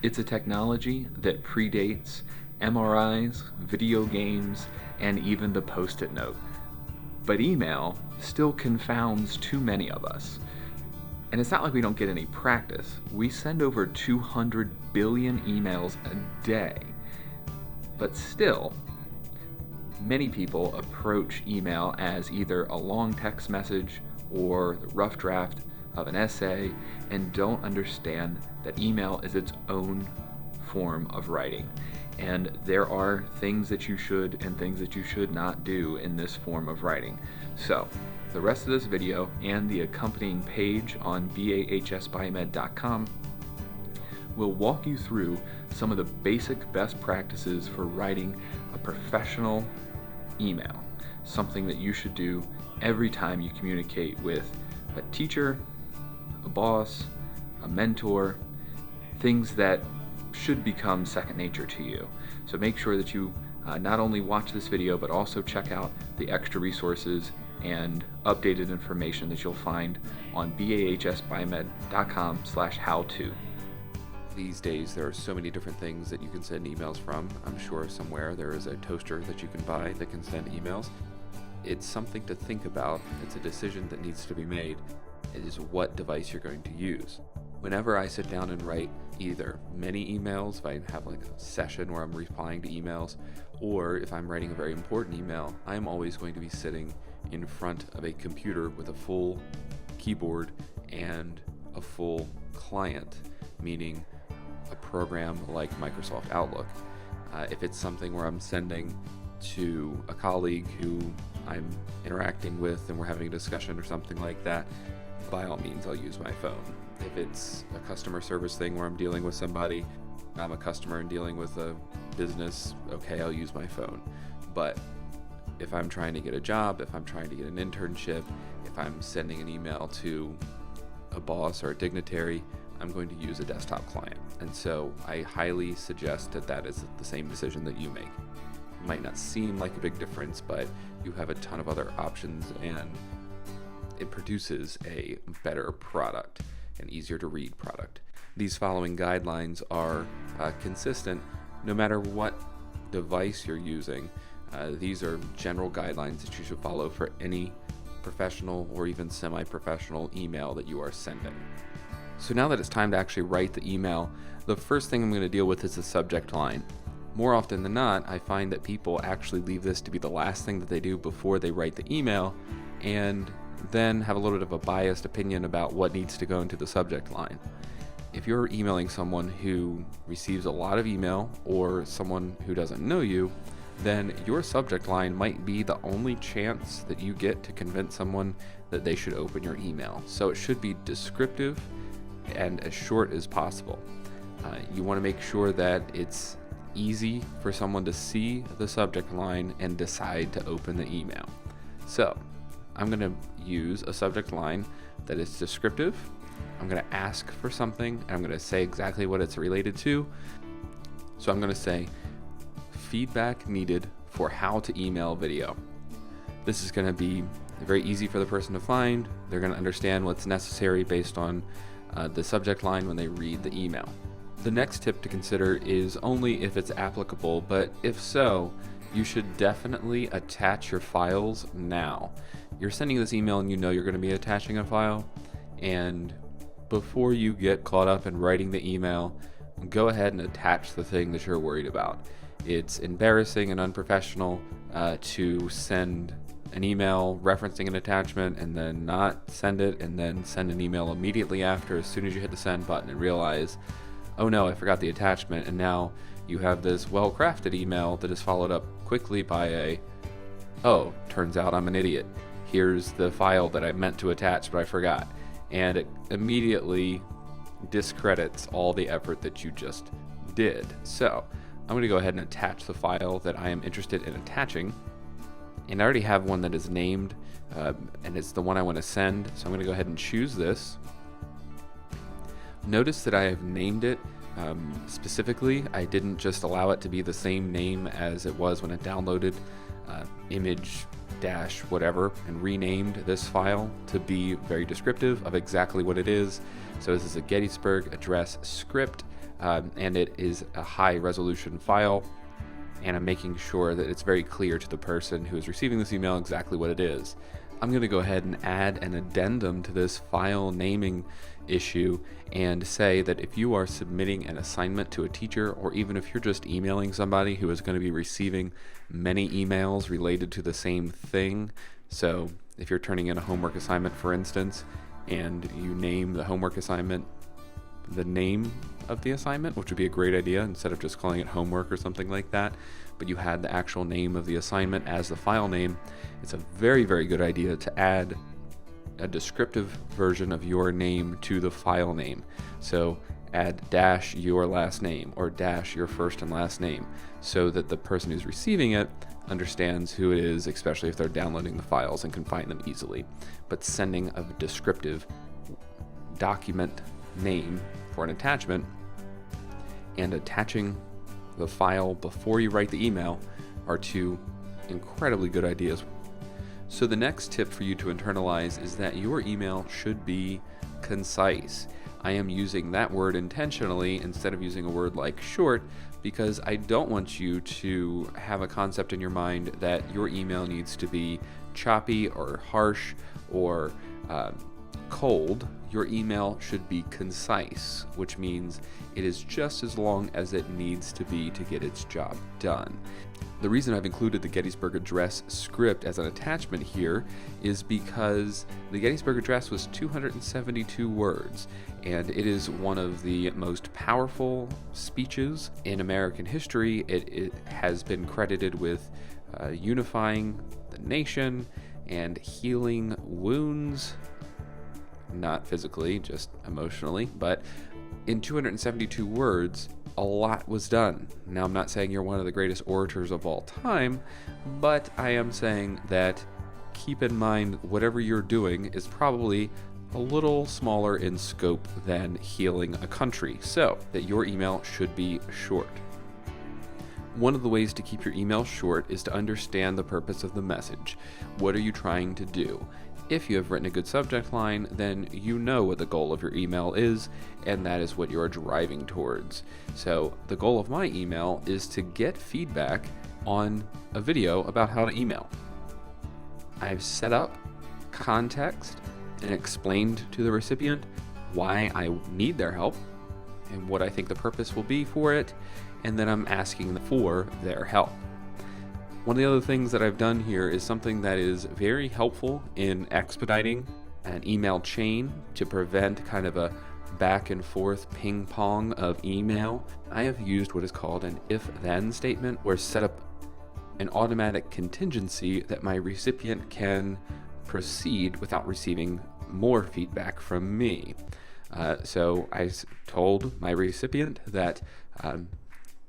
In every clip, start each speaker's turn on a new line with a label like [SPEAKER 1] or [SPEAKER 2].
[SPEAKER 1] It's a technology that predates MRIs, video games, and even the Post-it note. But email still confounds too many of us. And it's not like we don't get any practice. We send over 200 billion emails a day. But still, many people approach email as either a long text message or the rough draft of an essay and don't understand that email is its own form of writing. And there are things that you should and things that you should not do in this form of writing. So, the rest of this video and the accompanying page on bahsbiomed.com will walk you through some of the basic best practices for writing a professional email, something that you should do every time you communicate with a teacher, a boss, a mentor, things that should become second nature to you. So make sure that you not only watch this video, but also check out the extra resources and updated information that you'll find on bahsbiomed.com/how-to. These days, there are so many different things that you can send emails from. I'm sure somewhere there is a toaster that you can buy that can send emails. It's something to think about. It's a decision that needs to be made. It is what device you're going to use. Whenever I sit down and write either many emails, if I have like a session where I'm replying to emails, or if I'm writing a very important email, I'm always going to be sitting in front of a computer with a full keyboard and a full client, meaning a program like Microsoft Outlook. If it's something where I'm sending to a colleague who I'm interacting with and we're having a discussion or something like that, by all means I'll use my phone. If it's a customer service thing where I'm dealing with somebody, I'm a customer and dealing with a business, okay, I'll use my phone. But if I'm trying to get a job, if I'm trying to get an internship, if I'm sending an email to a boss or a dignitary, I'm going to use a desktop client. And so I highly suggest that that is the same decision that you make. It might not seem like a big difference, but you have a ton of other options and it produces a better product, an easier to read product. These following guidelines are consistent no matter what device you're using. These are general guidelines that you should follow for any professional or even semi-professional email that you are sending. So now that it's time to actually write the email, the first thing I'm going to deal with is the subject line. More often than not, I find that people actually leave this to be the last thing that they do before they write the email, and then have a little bit of a biased opinion about what needs to go into the subject line. If you're emailing someone who receives a lot of email or someone who doesn't know you, then your subject line might be the only chance that you get to convince someone that they should open your email. So it should be descriptive and as short as possible. You want to make sure that it's easy for someone to see the subject line and decide to open the email. So I'm going to use a subject line that is descriptive. I'm going to ask for something, and I'm going to say exactly what it's related to. So I'm going to say, feedback needed for how to email video. This is going to be very easy for the person to find. They're going to understand what's necessary based on the subject line when they read the email. The next tip to consider is only if it's applicable, but if so, you should definitely attach your files now. You're sending this email and you know you're going to be attaching a file, and before you get caught up in writing the email, go ahead and attach the thing that you're worried about. It's embarrassing and unprofessional to send an email referencing an attachment and then not send it, and then send an email immediately after as soon as you hit the send button and realize, oh no, I forgot the attachment, and now you have this well-crafted email that is followed up quickly by a, oh, turns out I'm an idiot. Here's the file that I meant to attach but I forgot. And it immediately discredits all the effort that you just did. So I'm going to go ahead and attach the file that I am interested in attaching. And I already have one that is named, and it's the one I want to send. So I'm going to go ahead and choose this. Notice that I have named it specifically. I didn't just allow it to be the same name as it was when I downloaded image dash whatever and renamed this file to be very descriptive of exactly what it is. So this is a Gettysburg Address script and it is a high resolution file, and I'm making sure that it's very clear to the person who is receiving this email exactly what it is. I'm going to go ahead and add an addendum to this file naming issue and say that if you are submitting an assignment to a teacher, or even if you're just emailing somebody who is going to be receiving many emails related to the same thing, so if you're turning in a homework assignment, for instance, and you name the homework assignment the name of the assignment, which would be a great idea instead of just calling it homework or something like that, but you had the actual name of the assignment as the file name, it's a very, very good idea to add a descriptive version of your name to the file name. So add dash your last name or dash your first and last name so that the person who's receiving it understands who it is, especially if they're downloading the files and can find them easily. But sending a descriptive document name for an attachment and attaching the file before you write the email are two incredibly good ideas. So the next tip for you to internalize is that your email should be concise. I am using that word intentionally instead of using a word like short, because I don't want you to have a concept in your mind that your email needs to be choppy or harsh or cold. Your email should be concise, which means it is just as long as it needs to be to get its job done. The reason I've included the Gettysburg Address script as an attachment here is because the Gettysburg Address was 272 words, and it is one of the most powerful speeches in American history. It has been credited with unifying the nation and healing wounds, not physically, just emotionally, but in 272 words, a lot was done. Now, I'm not saying you're one of the greatest orators of all time, but I am saying that keep in mind whatever you're doing is probably a little smaller in scope than healing a country, so that your email should be short. One of the ways to keep your email short is to understand the purpose of the message. What are you trying to do? If you have written a good subject line, then you know what the goal of your email is, and that is what you're driving towards. So the goal of my email is to get feedback on a video about how to email. I've set up context and explained to the recipient why I need their help and what I think the purpose will be for it, and then I'm asking for their help. One of the other things that I've done here is something that is very helpful in expediting an email chain to prevent kind of a back and forth ping pong of email. I have used what is called an if-then statement, or set up an automatic contingency that my recipient can proceed without receiving more feedback from me. So I told my recipient that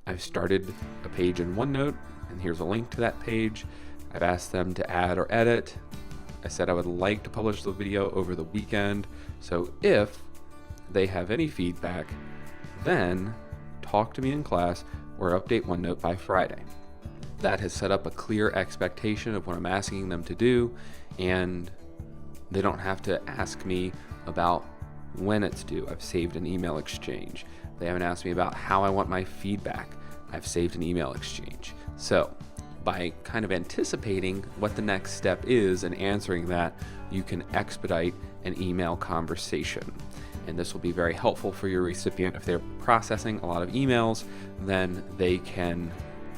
[SPEAKER 1] I've started a page in OneNote, and here's a link to that page. I've asked them to add or edit. I said I would like to publish the video over the weekend, so if they have any feedback, then talk to me in class or update OneNote by Friday. That has set up a clear expectation of what I'm asking them to do, and they don't have to ask me about when it's due. I've saved an email exchange. They haven't asked me about how I want my feedback. I've saved an email exchange. So by kind of anticipating what the next step is and answering that, you can expedite an email conversation. And this will be very helpful for your recipient. If they're processing a lot of emails, then they can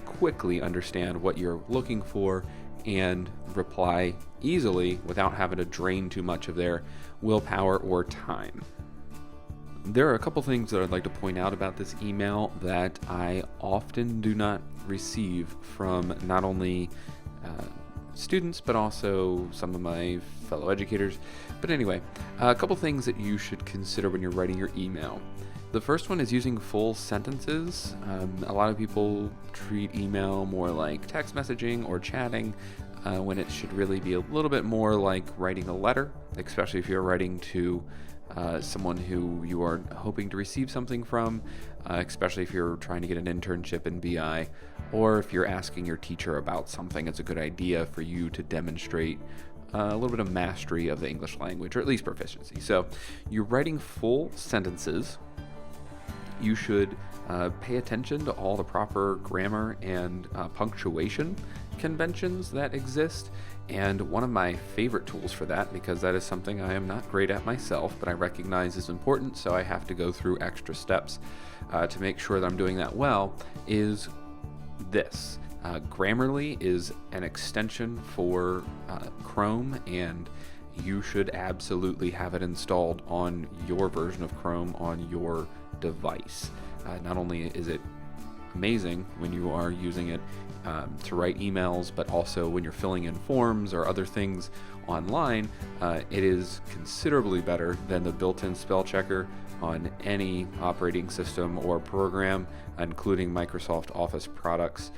[SPEAKER 1] quickly understand what you're looking for and reply easily without having to drain too much of their willpower or time. There are a couple things that I'd like to point out about this email that I often do not receive from not only students, but also some of my fellow educators. But anyway, a couple things that you should consider when you're writing your email. The first one is using full sentences. A lot of people treat email more like text messaging or chatting, when it should really be a little bit more like writing a letter, especially if you're writing to someone who you are hoping to receive something from, especially if you're trying to get an internship in BI, or if you're asking your teacher about something. It's a good idea for you to demonstrate a little bit of mastery of the English language, or at least proficiency. So you're writing full sentences, You should pay attention to all the proper grammar and punctuation conventions that exist. And one of my favorite tools for that, because that is something I am not great at myself, but I recognize is important, so I have to go through extra steps to make sure that I'm doing that well, is this. Grammarly is an extension for Chrome, and you should absolutely have it installed on your version of Chrome on your device. Not only is it amazing when you are using it to write emails, but also when you're filling in forms or other things online, it is considerably better than the built-in spell checker on any operating system or program, including Microsoft Office products.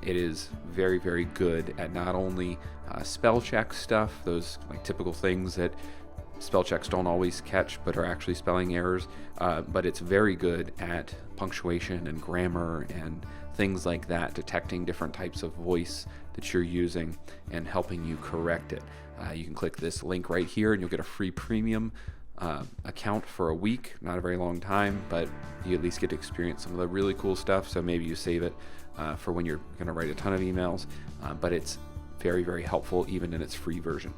[SPEAKER 1] It is very, very good at not only spell check stuff, those like typical things that spell checks don't always catch but are actually spelling errors, but it's very good at punctuation and grammar and things like that, detecting different types of voice that you're using and helping you correct it. You can click this link right here and you'll get a free premium account for a week. Not a very long time, but you at least get to experience some of the really cool stuff. So maybe you save it for when you're going to write a ton of emails, but it's very, very helpful even in its free version.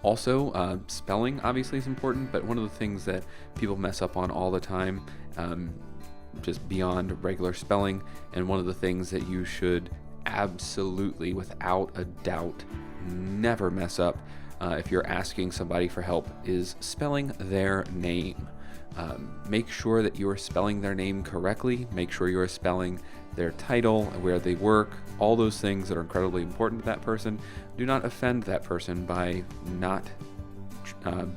[SPEAKER 1] Also, spelling obviously is important, but one of the things that people mess up on all the time, just beyond regular spelling, and one of the things that you should absolutely, without a doubt, never mess up if you're asking somebody for help, is spelling their name. Make sure that you are spelling their name correctly. Make sure you are spelling their title, where they work, all those things that are incredibly important to that person. Do not offend that person by not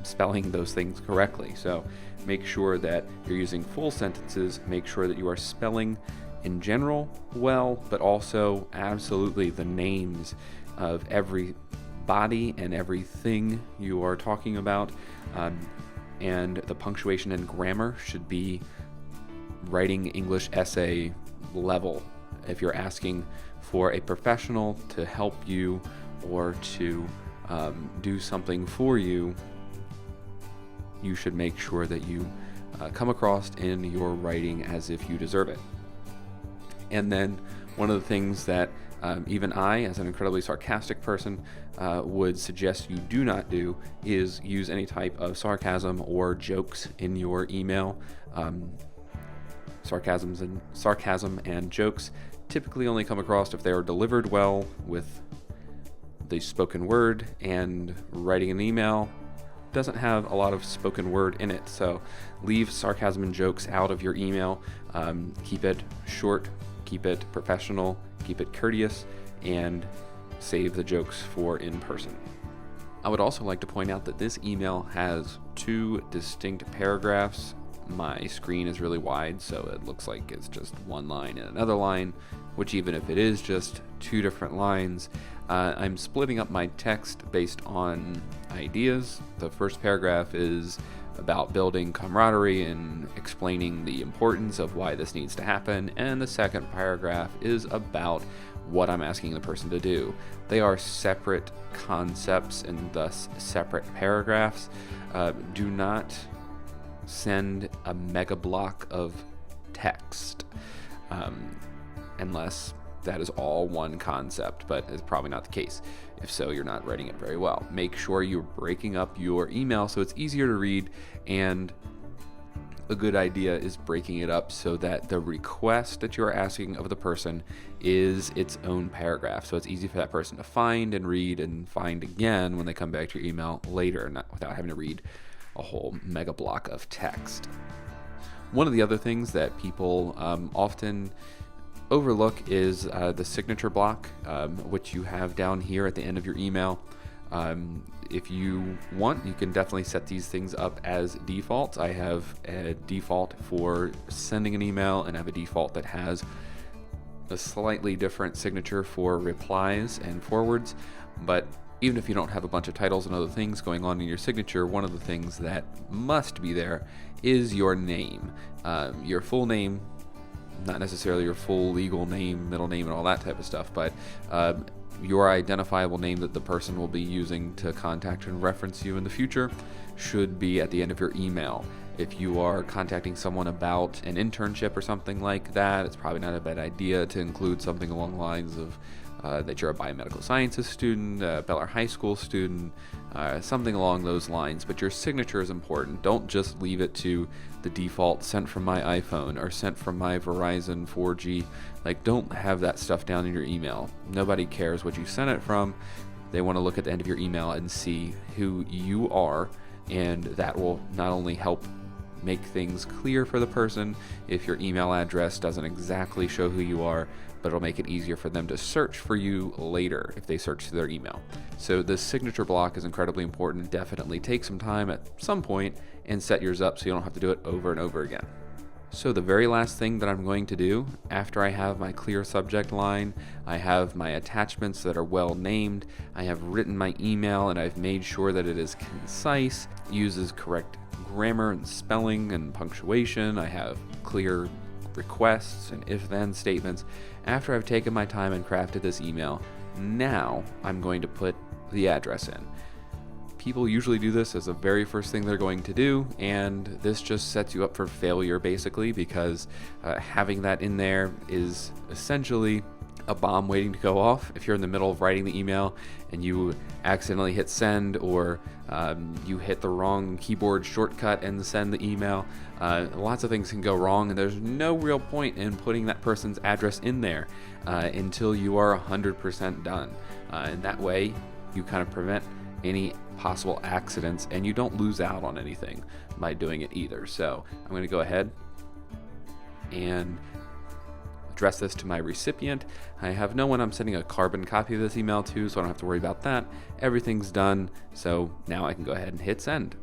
[SPEAKER 1] spelling those things correctly. So make sure that you're using full sentences. Make sure that you are spelling in general well, but also absolutely the names of every body and everything you are talking about. And the punctuation and grammar should be writing English essay level. If you're asking for a professional to help you or to do something for you, you should make sure that you come across in your writing as if you deserve it. And then one of the things that even I, as an incredibly sarcastic person, would suggest you do not do is use any type of sarcasm or jokes in your email. Sarcasm and jokes typically only come across if they are delivered well with the spoken word, and writing an email doesn't have a lot of spoken word in it. So leave sarcasm and jokes out of your email. Keep it short, keep it professional, keep it courteous, and save the jokes for in person. I would also like to point out that this email has 2 distinct paragraphs. My screen is really wide, so it looks like it's just one line and another line, which even if it is just 2 different lines, I'm splitting up my text based on ideas. The first paragraph is about building camaraderie and explaining the importance of why this needs to happen, and the second paragraph is about what I'm asking the person to do. They are separate concepts and thus separate paragraphs. Do not send a mega block of text unless that is all one concept, but it's probably not the case. If so, you're not writing it very well. Make sure you're breaking up your email so it's easier to read, and a good idea is breaking it up so that the request that you're asking of the person is its own paragraph, so it's easy for that person to find and read and find again when they come back to your email later, without having to read a whole mega block of text. One of the other things that people often overlook is the signature block, which you have down here at the end of your email. If you want, you can definitely set these things up as defaults. I have a default for sending an email, and I have a default that has a slightly different signature for replies and forwards. But even if you don't have a bunch of titles and other things going on in your signature, one of the things that must be there is your name. Your full name, not necessarily your full legal name, middle name, and all that type of stuff, but your identifiable name that the person will be using to contact and reference you in the future should be at the end of your email. If you are contacting someone about an internship or something like that, it's probably not a bad idea to include something along the lines of that you're a biomedical sciences student, a Bel Air High School student, something along those lines. But your signature is important. Don't just leave it to the default sent from my iPhone or sent from my Verizon 4G. Like, don't have that stuff down in your email. Nobody cares what you sent it from. They want to look at the end of your email and see who you are, and that will not only help make things clear for the person if your email address doesn't exactly show who you are, but it'll make it easier for them to search for you later if they search through their email. So the signature block is incredibly important. Definitely take some time at some point and set yours up so you don't have to do it over and over again. So the very last thing that I'm going to do after I have my clear subject line, I have my attachments that are well named, I have written my email and I've made sure that it is concise, uses correct grammar and spelling and punctuation, I have clear requests and if-then statements. After I've taken my time and crafted this email, now I'm going to put the address in. People usually do this as the very first thing they're going to do, and this just sets you up for failure basically, because having that in there is essentially a bomb waiting to go off. If you're in the middle of writing the email and you accidentally hit send, or you hit the wrong keyboard shortcut and send the email, lots of things can go wrong, and there's no real point in putting that person's address in there until you are 100% done. And that way you kind of prevent any possible accidents, and you don't lose out on anything by doing it either. So I'm going to go ahead and address this to my recipient. I have no one I'm sending a carbon copy of this email to, so I don't have to worry about that. Everything's done, so now I can go ahead and hit send.